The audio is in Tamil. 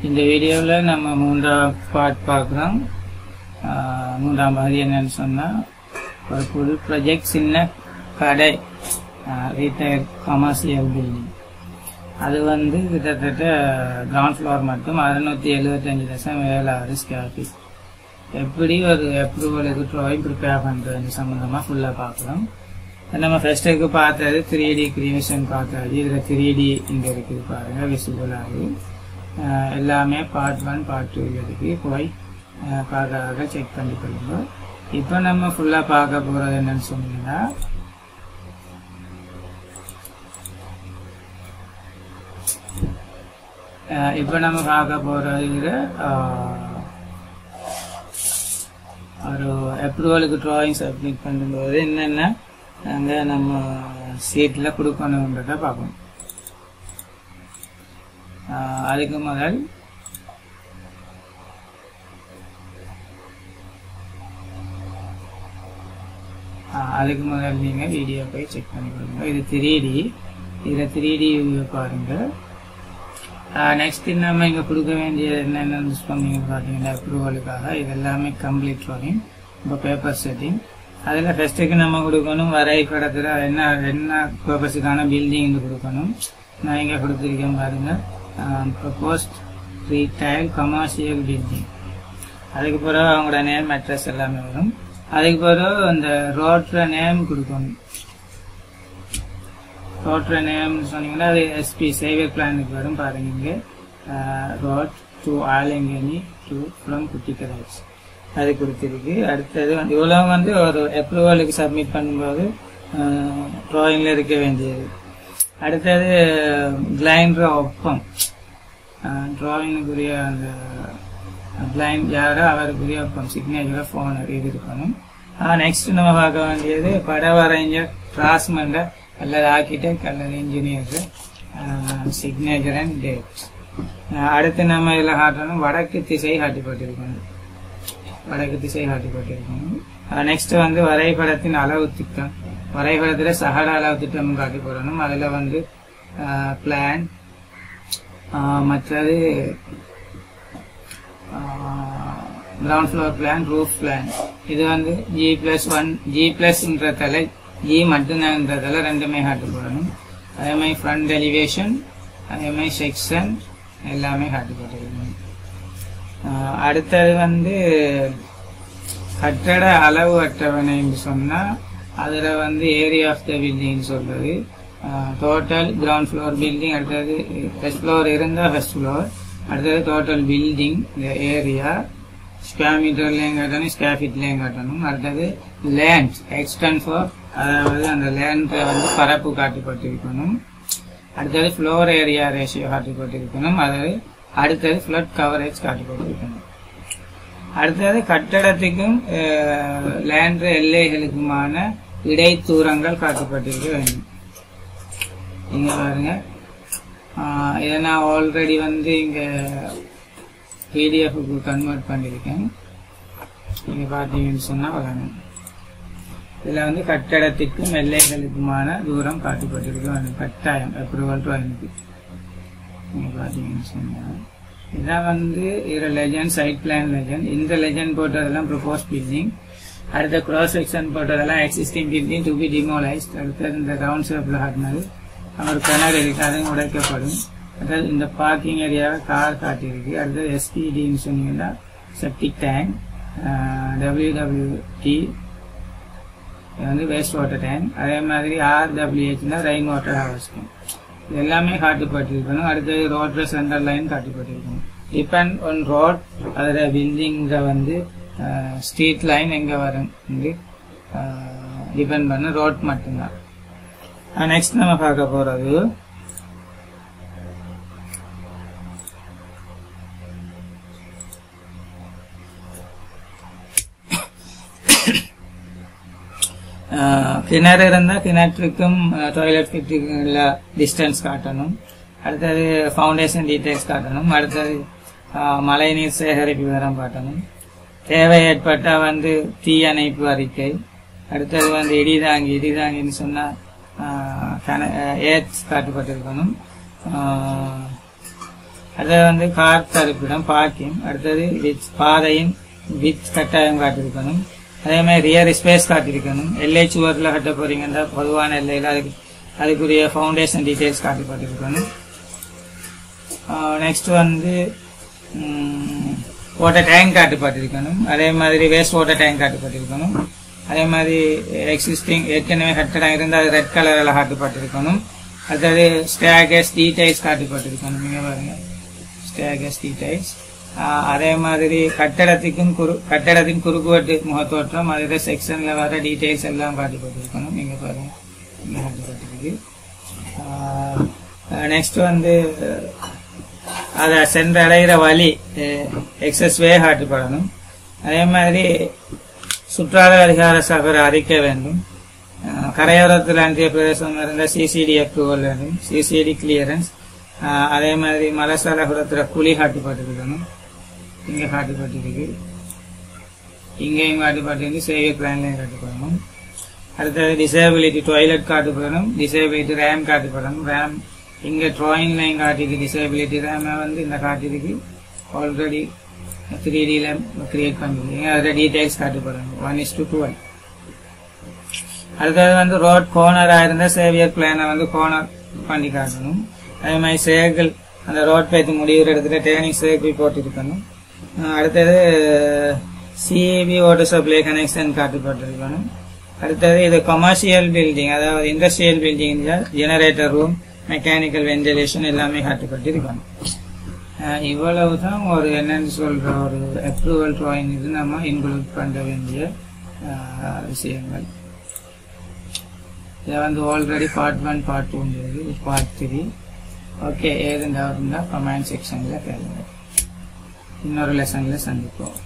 இந்த வீடியோவில் நம்ம மூன்றாம் பார்ட் பார்க்குறோம். மூன்றாம் பகுதி என்னன்னு சொன்னால், ஒரு புது ப்ராஜெக்ட் சின்ன கடை ரீட்டைல் கமர்ஷியல் பில்டிங். அது வந்து கிட்டத்தட்ட கிரவுண்ட் ஃப்ளோர் மட்டும் 675.76 ஸ்கொயர் ஃபீட். எப்படி ஒரு அப்ரூவலுக்கு ட்ராயிங் ப்ரிப்பேர் பண்ணுறது சம்மந்தமாக ஃபுல்லாக பார்க்கலாம். நம்ம ஃபர்ஸ்ட்டுக்கு பார்த்தது 3D கிரியேஷன் பார்த்தது. இதில் 3D இங்கே இருக்குது பாருங்கள், விசிபிளாக எல்லாமே பார்ட் 1 பார்ட் 2 இருக்குது. போய் பார்க்கறதாக செக் பண்ணி கொள்ளுங்க. இப்போ நம்ம ஃபுல்லாக பார்க்க போகிறது என்னன்னு சொன்னீங்கன்னா, இப்போ நம்ம பார்க்க போகிறது ஒரு அப்ரூவலுக்கு ட்ராயிங் சப்மிட் பண்ணும்போது என்னென்ன நாங்கள் நம்ம சீட்டில் கொடுக்கணுன்றதை பார்க்கணும். அதுக்கு முதல் நீங்கள் வீடியோ போய் செக் பண்ணிக்கொள்ளுங்க. இது 3D, இதில் 3D வியூ பாருங்கள். நெக்ஸ்ட் நம்ம இங்கே கொடுக்க வேண்டியது என்னென்னு சொன்னீங்க பார்த்தீங்கன்னா, அப்ரூவலுக்காக இது எல்லாமே கம்ப்ளீட் ட்ராயிங். இப்போ பேப்பர் செட்டிங், அதில் ஃபஸ்ட்டுக்கு நம்ம கொடுக்கணும் வரைபடத்தில் என்ன பர்பஸுக்கான பில்டிங் கொடுக்கணும். நான் இங்கே கொடுத்துருக்கேன் பாருங்கள், ப்ரொபோஸ்ட் ரீட்டைல் கமர்ஷியல் பில்டிங். அதுக்கு பிறகு அவங்களோட நேம் அட்ரஸ் எல்லாமே வரும். அதுக்கு பிறகு அந்த ரோட்ல நேம் கொடுக்கணும். ரோட்ல நேம் சொன்னீங்கன்னா அது எஸ்பி சேவியர் பிளானுக்கு வரும் பாருங்க. இங்கே ரோட் டு ஆலங்கனி டு ஃப்ரம் குட்டிக்கராஜ் அது கொடுத்துருக்கு. அடுத்தது வந்து இவ்வளோ வந்து ஒரு அப்ரூவலுக்கு சப்மிட் பண்ணும்போது ட்ராயிங்கில் இருக்க வேண்டியது. அடுத்தது கிளைண்டர் ஒப்பம், டிராயிங்குரிய அந்த கிளைண்ட் யாரோ அவருக்குரிய ஒப்பம் சிக்னேச்சர் ஃபோன் இது இருக்கணும். நெக்ஸ்ட் நம்ம பார்க்க வேண்டியது பட வரைஞ்சர் டிராஸ்மெண்டர் அல்லது ஆர்கிடெக்ட் அல்லது இன்ஜினியர் சிக்னேச்சர் அண்ட் டேட். அடுத்து நம்ம இதில் காட்டணும் வடக்கு திசை காட்டிப்பட்டிருக்கணும். நெக்ஸ்ட் வந்து வரைபடத்தின் அளவு திட்டம். வரைபடத்தில் சகல அளவு திட்டம் காட்டி போடணும். அதில் வந்து பிளான், மற்றது ground floor plan, roof plan. இது வந்து G+1 G+ன்றதால G மட்டும்தான்றதால ரெண்டுமே காட்டி போடணும். அதே மாதிரி ஃப்ரண்ட் எலிவேஷன், அதே மாதிரி செக்ஷன் எல்லாமே காட்டி போட்டிருக்கணும். அடுத்தது வந்து கட்டட அளவு அட்டவணைன்னு சொன்னால், அதில் வந்து ஏரியா ஆஃப் த பில்டிங் சொல்றது டோட்டல் கிரவுண்ட் ஃப்ளோர் பில்டிங். அடுத்தது ஃபர்ஸ்ட் ஃப்ளோர் இருந்தால் ஃபர்ஸ்ட் ஃப்ளோர். அடுத்தது டோட்டல் பில்டிங் இந்த ஏரியா ஸ்கொயர் மீட்டர்லேயும் காட்டணும், ஸ்கொயர் ஃபீட்லேயும் காட்டணும். அடுத்தது லேண்ட் எக்ஸ்டென்ட் ஃபார், அதாவது அந்த லேண்ட் வந்து பரப்பு காட்டிப்பட்டிருக்கணும். அடுத்தது ஃப்ளோர் ஏரியா ரேஷியோ காட்டிப்பட்டிருக்கணும். அதாவது அடுத்தது ஃப்ளட் கவரேஜ் காட்டிப்பட்டிருக்கணும். அடுத்தது கட்டடத்துக்கும் லேண்ட் எல்லைகளுக்குமான இடைத்தூரங்கள் காட்டப்பட்டிருக்க வேண்டும். இங்க பாருங்க, இதை நான் ஆல்ரெடி வந்து இங்க பிடிஎஃப்க்கு கன்வெர்ட் பண்ணியிருக்கேன். நீங்க பார்த்தீங்கன்னு சொன்னா வரணும். இதுல வந்து கட்டடத்திற்கும் எல்லைகளுக்குமான தூரம் காட்டப்பட்டிருக்க வேண்டும். கட்டாயம் அப்ரூவல் ட்ராயிங்க்கு நீங்க பார்த்தீங்கன்னு சொன்னா இதான் வந்து இதில் லெஜண்ட், சைட் பிளான் லெஜண்ட். இந்த லெஜண்ட் போட்டதெல்லாம் ப்ரொபோஸ் பில்டிங். அடுத்த கிராஸ் செக்ஷன் போட்டதெல்லாம் existing building to be demolished. அடுத்தது இந்த ரவுண்ட் ஷேப்ல காட்டினது ஒரு கிணறு இருக்கு, அதுவும் உடைக்கப்படும். அதாவது இந்த பார்க்கிங் ஏரியாவை கார் காட்டியிருக்கு. அடுத்தது SPDன்னு சொன்னீங்கன்னா செப்டிக் டேங்க், WWT வந்து வேஸ்ட் வாட்டர் டேங்க். அதே மாதிரி RWHனா ரெயின் வாட்டர் ஹார்வெஸ்டிங். இது எல்லாமே காட்டிப்பட்டிருக்கணும். அடுத்தது ரோட்ல சென்டர் லைன் காட்டிப்பட்டிருக்கணும். டிபெண்ட் ஆன் ரோட், அதோட பில்டிங்க வந்து ஸ்ட்ரீட் லைன் எங்க வரும் டிபெண்ட் பண்ண ரோட் மட்டும்தான். நெக்ஸ்ட் நம்ம பார்க்க போறது கிணறு இருந்தா கிணற்றுக்கும் டாய்லெட் ஃபிட்டுக்கும் டிஸ்டன்ஸ் காட்டணும். அடுத்தது ஃபவுண்டேஷன் டீடைல்ஸ் காட்டணும். அடுத்தது மழை நீர் சேகரிப்பு விவரம் காட்டணும். தேவை ஏற்பட்டா வந்து தீ அணைப்பு அறிக்கை. அடுத்தது வந்து இடிதாங்கின்னு சொன்னா ஏட்ஸ் காட்டப்பட்டிருக்கணும். அதை வந்து கார் தடுப்பிடம் பார்க்கிங். அடுத்தது பாதையின் வித் கட்டாயம் காட்டியிருக்கணும். அதே மாதிரி ரியர் ஸ்பேஸ் காட்டியிருக்கணும். எல்லை சுவரில் கட்ட போறீங்கன்னா பொதுவான எல்லையில் அதுக்குரிய ஃபவுண்டேஷன் டீட்டெயில்ஸ் காட்டிப்பட்டிருக்கணும். நெக்ஸ்ட் வந்து வாட்டர் டேங்க் காட்டிப்பட்டிருக்கணும். அதே மாதிரி வேஸ்ட் வாட்டர் டேங்க் காட்டிப்பட்டிருக்கணும். அதே மாதிரி எக்ஸிஸ்டிங் ஏற்கனவே கட்டடம் இருந்தால் அது ரெட் கலரில் காட்டிப்பட்டிருக்கணும். அதாவது ஸ்டேர்கேஸ் டீடைல்ஸ் காட்டிப்பட்டிருக்கணும். நீங்க பாருங்க ஸ்டேர்கேஸ் டீடைல்ஸ். அதே மாதிரி கட்டடத்தின் குறுக்குவெட்டு முகத்தோற்றம் அதோட செக்ஷன்ல வர டீடைல்ஸ் எல்லாம் காட்டிப்பட்டிருக்கணும். நீங்க பாருங்க இங்க காட்டிப்பட்டிருக்கு. நெக்ஸ்ட் வந்து அதை சென்றடைகிற வழி எக்ஸஸ் வே காட்டிப்படணும். அதே மாதிரி சுற்றாத அதிகார சபை அறிக்க வேண்டும். கரையோரத்தில் அன்றைய பிரதேசம் இருந்த சிசிடி அப்ரூவல் வேண்டும், சிசிடி கிளியரன்ஸ். அதே மாதிரி மலசாலபுரத்தில் குழி காட்டிப்பட்டிருக்கணும். இங்க காட்டிப்பட்டிருக்கு, இங்கேயும் காட்டிப்பட்டிருக்கு, சேவியர் பிளான்லையும் காட்டிப்படணும். அடுத்தது டிசேபிலிட்டி டாய்லெட் காட்டிப்படணும், டிசேபிலிட்டி ரேம் காட்டிப்படணும். ரேம் இங்க டிராயிங்லையும் காட்டிருக்கு. டிசேபிலிட்டி ரேமை வந்து இந்த காட்டிருக்கு ஆல்ரெடி 3Dல கிரியேட் பண்ணிருக்கீங்க. அதோட டீடைல்ஸ் காட்டிப்படணும் 1:12. அடுத்தது வந்து ரோட் கோர்னரா இருந்த சேவியர் பிளானை வந்து கோர்னர் பண்ணி காட்டணும். அதே மாதிரி சேர்கள் அந்த ரோட் பேத்து முடிகிற இடத்துல டேர்னிங் சேர்கள் போட்டிருக்கணும். அடுத்தது சிஏபி வாட்டர் சப்ளை கனெக்ஷன் காட்டிப்பட்டிருக்கணும். அடுத்தது இது கமர்ஷியல் பில்டிங், அதாவது industrial building, generator room, mechanical ventilation எல்லாமே காட்டிப்பட்டிருக்கணும். இவ்வளவுதான் ஒரு என்னன்னு சொல்ற ஒரு அப்ரூவல் டிராயிங் இது நம்ம இன்க்ளூட் பண்ண வேண்டிய விஷயங்கள். இதை வந்து already part 1 part 2 part 3. Okay, ஏதுண்டா கமெண்ட் செக்ஷன்ல கேளுங்க. இன்னொரு லெசன்ல சந்திப்போம்.